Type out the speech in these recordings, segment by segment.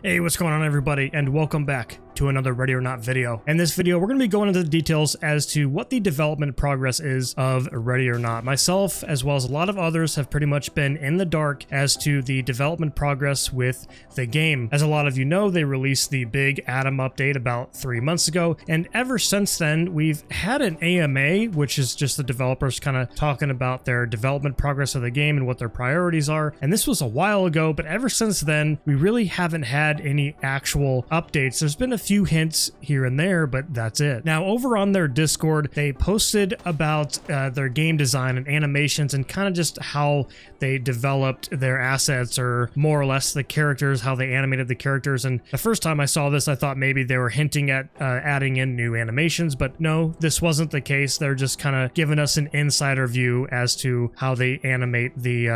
Hey, what's going on everybody, and welcome back to another Ready or Not video. In this video, we're going to be going into the details as to what the development progress is of Ready or Not. Myself, as well as a lot of others, have pretty much been in the dark as to the development progress with the game. As a lot of you know, they released the big Atom update about 3 months ago, and ever since then, we've had an AMA, which is just the developers kind of talking about their development progress of the game and what their priorities are. And this was a while ago, but ever since then, we really haven't had any actual updates. There's been a few hints here and there, but that's it. Now, over on their Discord, they posted about their game design and animations and kind of just how they developed their assets, or more or less the characters, how they animated the characters. And the first time I saw this, I thought maybe they were hinting at adding in new animations, but no, this wasn't the case. They're just kind of giving us an insider view as to how they animate the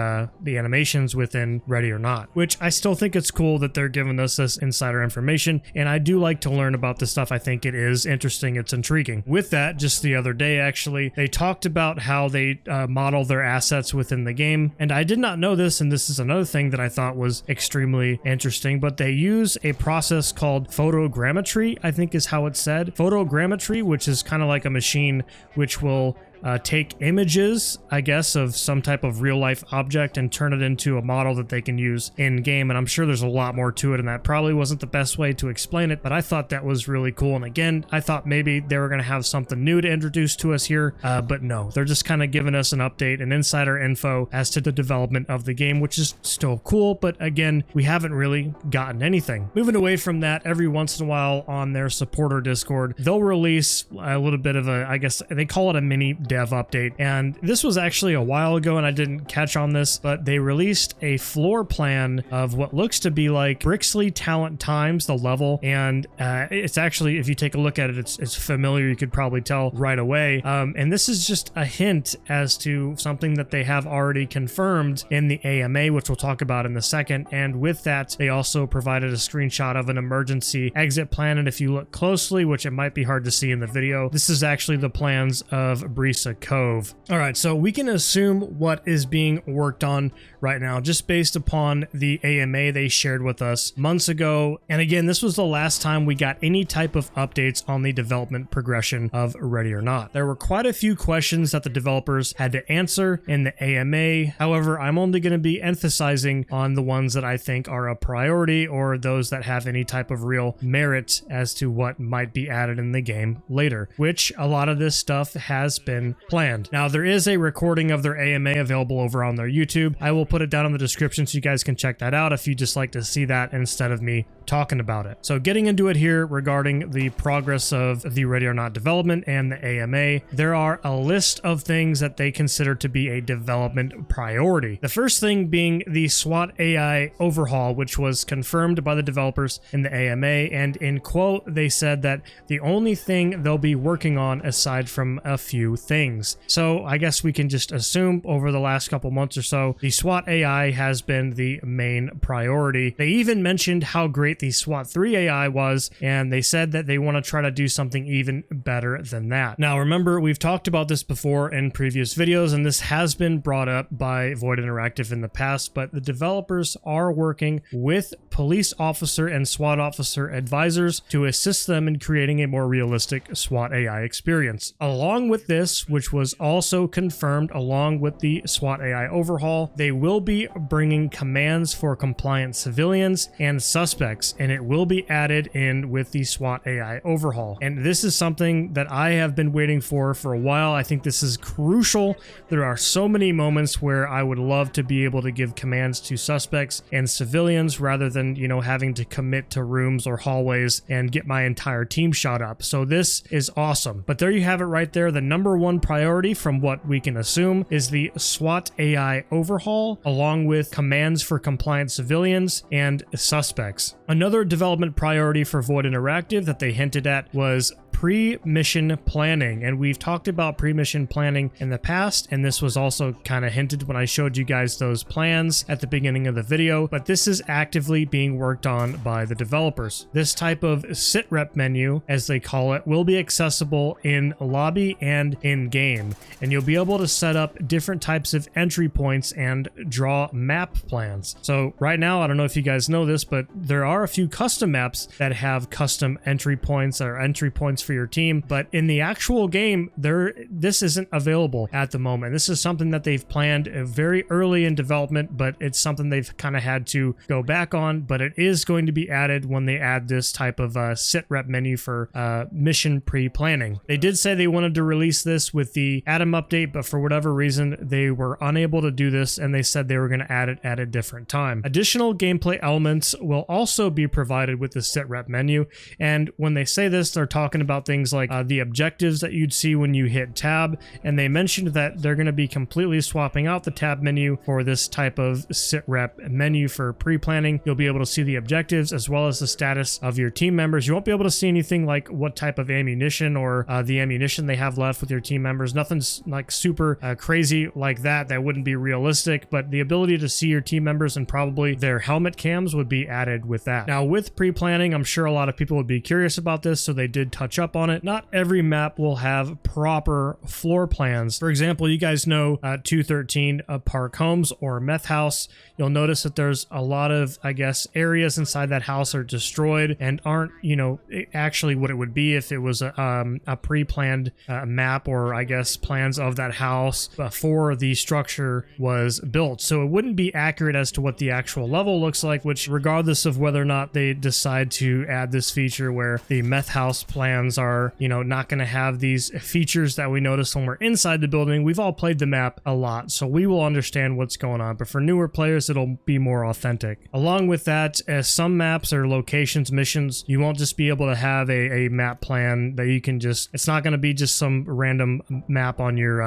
animations within Ready or Not, which I still think it's cool that they're giving us this insider information, and I do like to learn about this stuff. I think it is interesting, it's intriguing. With that, just the other day actually, they talked about how they model their assets within the game, and I did not know this, and this is another thing that I thought was extremely interesting, but they use a process called photogrammetry, I think is how it's said. Photogrammetry, which is kind of like a machine which will take images, I guess, of some type of real life object and turn it into a model that they can use in game. And I'm sure there's a lot more to it, and that probably wasn't the best way to explain it, but I thought that was really cool. And again, I thought maybe they were going to have something new to introduce to us here, but no, they're just kind of giving us an update and insider info as to the development of the game, which is still cool, but again, we haven't really gotten anything. Moving away from that, every once in a while on their supporter Discord, they'll release a little bit of a, I guess they call it a mini dev update, and this was actually a while ago and I didn't catch on this, but they released a floor plan of what looks to be like Brixley talent times the level, and it's actually, if you take a look at it, it's familiar, you could probably tell right away, and this is just a hint as to something that they have already confirmed in the AMA, which we'll talk about in a second. And with that, they also provided a screenshot of an emergency exit plan, and if you look closely, which it might be hard to see in the video, this is actually the plans of Brisa Cove. All right, so we can assume what is being worked on right now just based upon the AMA they shared with us months ago. And again, this was the last time we got any type of updates on the development progression of Ready or Not. There were quite a few questions that the developers had to answer in the AMA. However, I'm only going to be emphasizing on the ones that I think are a priority, or those that have any type of real merit as to what might be added in the game later, which a lot of this stuff has been planned. Now, there is a recording of their AMA available over on their YouTube. I will put it down in the description so you guys can check that out if you just like to see that instead of me talking about it. So getting into it here regarding the progress of the Ready or Not development and the AMA, there are a list of things that they consider to be a development priority. The first thing being the SWAT AI overhaul, which was confirmed by the developers in the AMA, and in quote, they said that the only thing they'll be working on aside from a few things. So I guess we can just assume over the last couple months or so, the SWAT AI has been the main priority. They even mentioned how great the SWAT 3 AI was, and they said that they want to try to do something even better than that. Now remember, we've talked about this before in previous videos, and this has been brought up by Voidinteractive in the past, but the developers are working with police officer and SWAT officer advisors to assist them in creating a more realistic SWAT AI experience. Along with this, which was also confirmed along with the SWAT AI overhaul, they will be bringing commands for compliant civilians and suspects, and it will be added in with the SWAT AI overhaul. And this is something that I have been waiting for a while. I think this is crucial. There are so many moments where I would love to be able to give commands to suspects and civilians rather than, you know, having to commit to rooms or hallways and get my entire team shot up. So this is awesome. But there you have it right there. The number one priority, from what we can assume, is the SWAT AI overhaul, along with commands for compliant civilians and suspects. Another development priority for Voidinteractive that they hinted at was pre-mission planning. And we've talked about pre-mission planning in the past, and this was also kind of hinted when I showed you guys those plans at the beginning of the video, but this is actively being worked on by the developers. This type of sitrep menu, as they call it, will be accessible in lobby and in game, and you'll be able to set up different types of entry points and draw map plans. So right now, I don't know if you guys know this, but there are a few custom maps that have custom entry points or entry points for your team, but in the actual game, this isn't available at the moment. This is something that they've planned very early in development, but it's something they've kind of had to go back on, but it is going to be added when they add this type of sitrep menu for mission pre-planning. They did say they wanted to release this with the Atom update, but for whatever reason, they were unable to do this, and they said they were going to add it at a different time. Additional gameplay elements will also be provided with the sitrep menu, and when they say this, they're talking about things like the objectives that you'd see when you hit tab, and they mentioned that they're going to be completely swapping out the tab menu for this type of sitrep menu for pre-planning. You'll be able to see the objectives as well as the status of your team members. You won't be able to see anything like what type of ammunition or the ammunition they have left with your team members. Nothing's like super crazy like that wouldn't be realistic, but the ability to see your team members and probably their helmet cams would be added with that. Now, with pre-planning, I'm sure a lot of people would be curious about this, so they did touch up on it. Not every map will have proper floor plans. For example, you guys know 213 Park Homes or Meth House. You'll notice that there's a lot of, I guess, areas inside that house are destroyed and aren't, you know, actually what it would be if it was a pre-planned map, or I guess plans of that house before the structure was built. So it wouldn't be accurate as to what the actual level looks like, which regardless of whether or not they decide to add this feature where the meth house plans are, you know, not going to have these features that we notice when we're inside the building. We've all played the map a lot, so we will understand what's going on, but for newer players, it'll be more authentic. Along with that, as some maps or locations, missions, you won't just be able to have a map plan that you can just, it's not going to be just some random map on your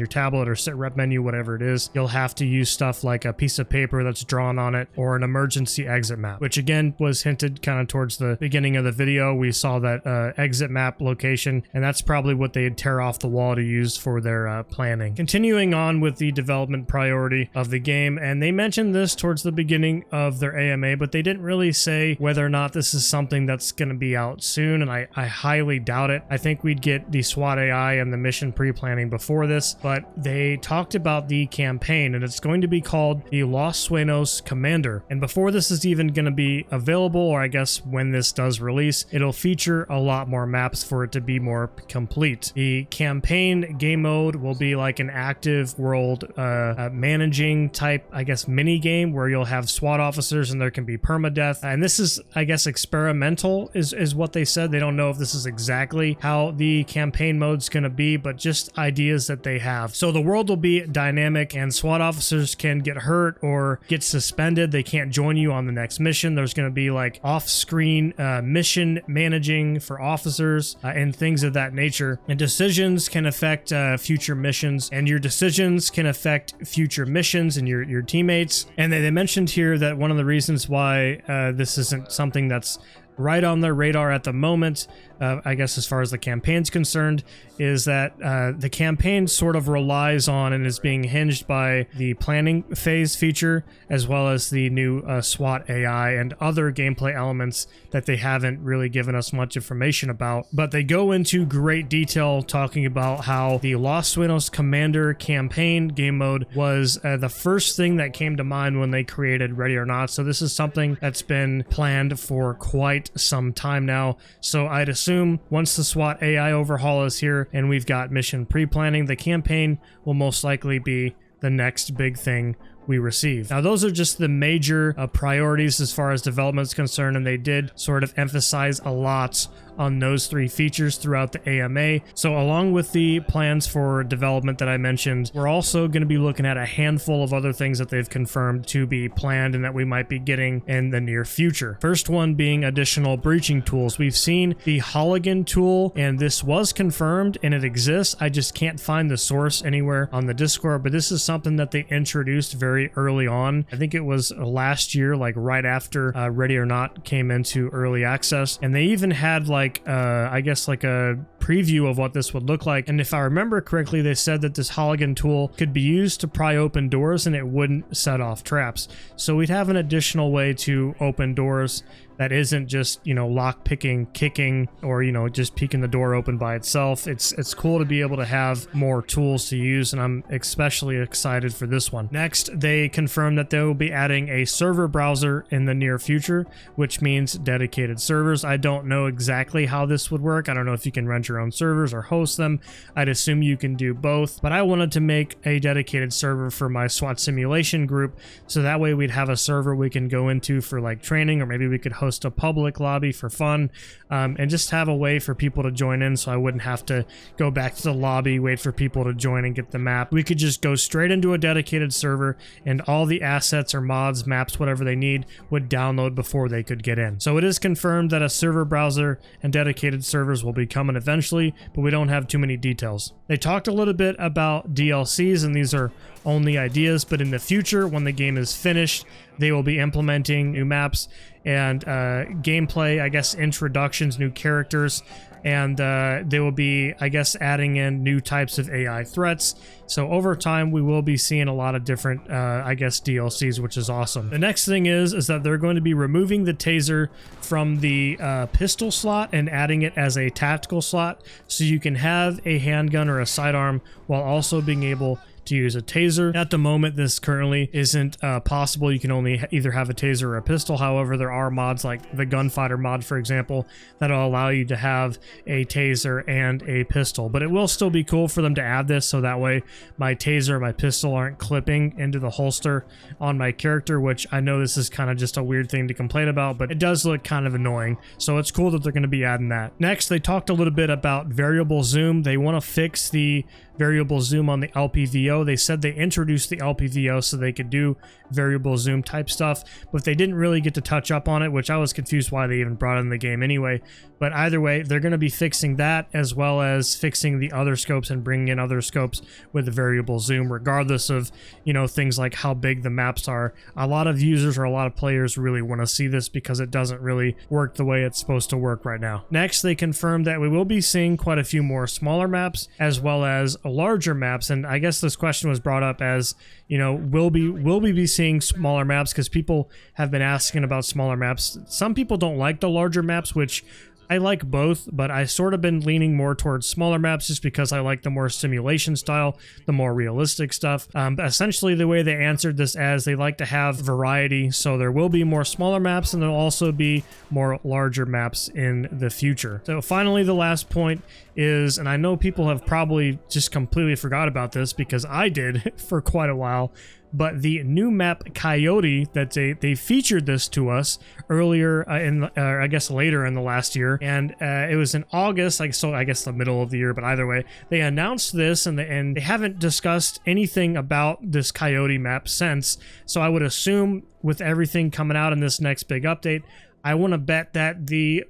tablet or sitrep menu, whatever it is. You'll have to use stuff like a piece of paper that's drawn on it or an emergency exit map, which again was hinted kind of towards the beginning of the video. We saw that exit map location, and that's probably what they'd tear off the wall to use for their planning. Continuing on with the development priority of the game, and they mentioned this towards the beginning of their AMA, but they didn't really say whether or not this is something that's going to be out soon, and I highly doubt it. I think we'd get the SWAT AI and the mission pre-planning before this, but they talked about the campaign, and it's going to be called the Los Sueños Commander. And before this is even going to be available, or I guess when this does release, it'll feature a lot more maps for it to be more complete. The campaign game mode will be like an active world managing type, I guess, mini game where you'll have SWAT officers and there can be permadeath. And this is, I guess, experimental is what they said. They don't know if this is exactly how the campaign mode's going to be, but just ideas that they have. So the world will be dynamic, and SWAT officers can get hurt or get suspended. They can't join you on the next mission. There's going to be like off-screen mission managing for officers and things of that nature. And decisions can affect future missions, and your decisions can affect future missions and your teammates. And they mentioned here that one of the reasons why this isn't something that's right on their radar at the moment, I guess as far as the campaign's concerned, is that the campaign sort of relies on and is being hinged by the planning phase feature, as well as the new SWAT AI and other gameplay elements that they haven't really given us much information about. But they go into great detail talking about how the Los Sueños Commander campaign game mode was the first thing that came to mind when they created Ready or Not. So this is something that's been planned for quite some time now. So I'd assume once the SWAT AI overhaul is here and we've got mission pre-planning, the campaign will most likely be the next big thing we receive. Now, those are just the major priorities as far as development is concerned, and they did sort of emphasize a lot on those three features throughout the AMA. So along with the plans for development that I mentioned, we're also going to be looking at a handful of other things that they've confirmed to be planned and that we might be getting in the near future. First one being additional breaching tools. We've seen the HOLOSUN tool, and this was confirmed and it exists. I just can't find the source anywhere on the Discord, but this is something that they introduced very very early on. I think it was last year, like right after Ready or Not came into early access, and they even had like I guess like a preview of what this would look like. And if I remember correctly, they said that this HOLOSUN tool could be used to pry open doors and it wouldn't set off traps. So we'd have an additional way to open doors that isn't just, you know, lock picking, kicking, or, you know, just peeking the door open by itself. It's cool to be able to have more tools to use, and I'm especially excited for this one. Next, they confirmed that they will be adding a server browser in the near future, which means dedicated servers. I don't know exactly how this would work. I don't know if you can rent your own servers or host them. I'd assume you can do both, but I wanted to make a dedicated server for my SWAT simulation group, so that way we'd have a server we can go into for like training, or maybe we could host a public lobby for fun, and just have a way for people to join in, so I wouldn't have to go back to the lobby, wait for people to join and get the map. We could just go straight into a dedicated server, and all the assets or mods, maps, whatever they need would download before they could get in. So it is confirmed that a server browser and dedicated servers will be coming eventually, but we don't have too many details. They talked a little bit about DLCs, and these are only ideas, but in the future, when the game is finished, they will be implementing new maps and gameplay, I guess, introductions, new characters, and they will be, I guess, adding in new types of AI threats. So over time, we will be seeing a lot of different, I guess, DLCs, which is awesome. The next thing is that they're going to be removing the taser from the pistol slot and adding it as a tactical slot, so you can have a handgun or a sidearm while also being able to use a taser. At the moment, this currently isn't possible. You can only either have a taser or a pistol. However, there are mods like the Gunfighter Mod, for example, that'll allow you to have a taser and a pistol. But it will still be cool for them to add this, so that way my taser, my pistol aren't clipping into the holster on my character, which I know this is kind of just a weird thing to complain about, but it does look kind of annoying. So it's cool that they're going to be adding that. Next, they talked a little bit about variable zoom. They want to fix the variable zoom on the LPVO. They said they introduced the LPVO so they could do variable zoom type stuff, but they didn't really get to touch up on it, which I was confused why they even brought it in the game anyway. But either way, they're going to be fixing that, as well as fixing the other scopes and bringing in other scopes with the variable zoom, regardless of, you know, things like how big the maps are. A lot of users or a lot of players really want to see this because it doesn't really work the way it's supposed to work right now. Next, they confirmed that we will be seeing quite a few more smaller maps as well as larger maps, and I guess this question was brought up as, you know, will we be seeing smaller maps, because people have been asking about smaller maps. Some people don't like the larger maps, which I like both, but I sort of been leaning more towards smaller maps just because I like the more simulation style, the more realistic stuff. But essentially, the way they answered this as they like to have variety, so there will be more smaller maps and there'll also be more larger maps in the future. So finally, the last point is, and I know people have probably just completely forgot about this because I did for quite a while, but the new map Coyote, that they featured this to us earlier I guess later in the last year, and it was in August, so I guess the middle of the year, but either way, they announced this, and they haven't discussed anything about this Coyote map since, so I would assume with everything coming out in this next big update, I want to bet that the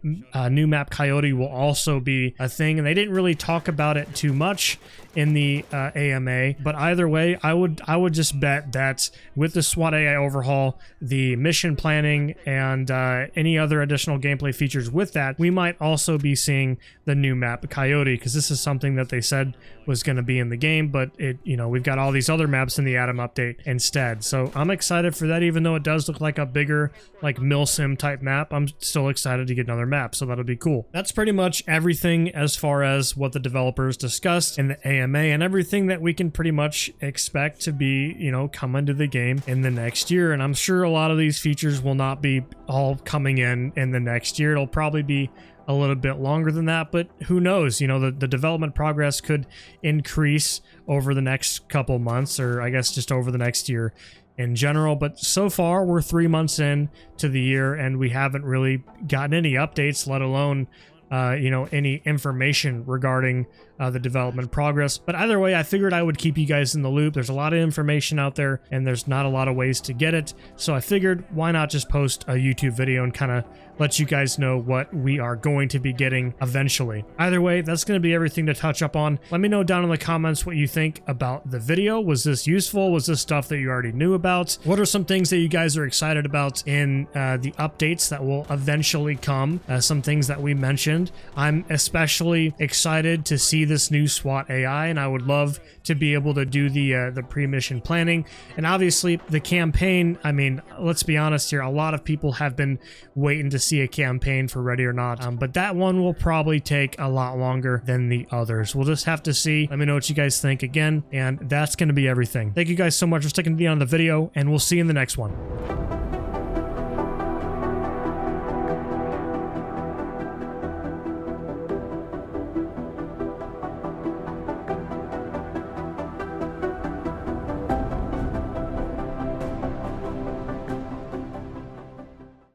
new map Coyote will also be a thing, and they didn't really talk about it too much in the AMA, but either way, I would just bet that with the SWAT AI overhaul, the mission planning, and any other additional gameplay features with that, we might also be seeing the new map Coyote, because this is something that they said was going to be in the game, but it, you know, we've got all these other maps in the Atom update instead. So I'm excited for that, even though it does look like a bigger, like milsim type map. I'm still excited to get another map, so that'll be cool. That's pretty much everything as far as what the developers discussed in the AMA, and everything that we can pretty much expect to be, you know, coming to the game in the next year. And I'm sure a lot of these features will not be all coming in the next year. It'll probably be a little bit longer than that, but who knows? You know, the development progress could increase over the next couple months, or I guess just over the next year in general. But so far, we're 3 months in to the year, and we haven't really gotten any updates, let alone you know, any information regarding the development progress. But either way, I figured I would keep you guys in the loop. There's a lot of information out there and there's not a lot of ways to get it. So I figured why not just post a YouTube video and kind of let you guys know what we are going to be getting eventually. Either way, that's going to be everything to touch up on. Let me know down in the comments what you think about the video. Was this useful? Was this stuff that you already knew about? What are some things that you guys are excited about in the updates that will eventually come? Some things that we mentioned. I'm especially excited to see this new SWAT AI, and I would love to be able to do the pre-mission planning. And obviously the campaign, I mean, let's be honest here, a lot of people have been waiting to see a campaign for Ready or Not, but that one will probably take a lot longer than the others. We'll just have to see. Let me know what you guys think again, and that's going to be everything. Thank you guys so much for sticking to the end of the video, and we'll see you in the next one.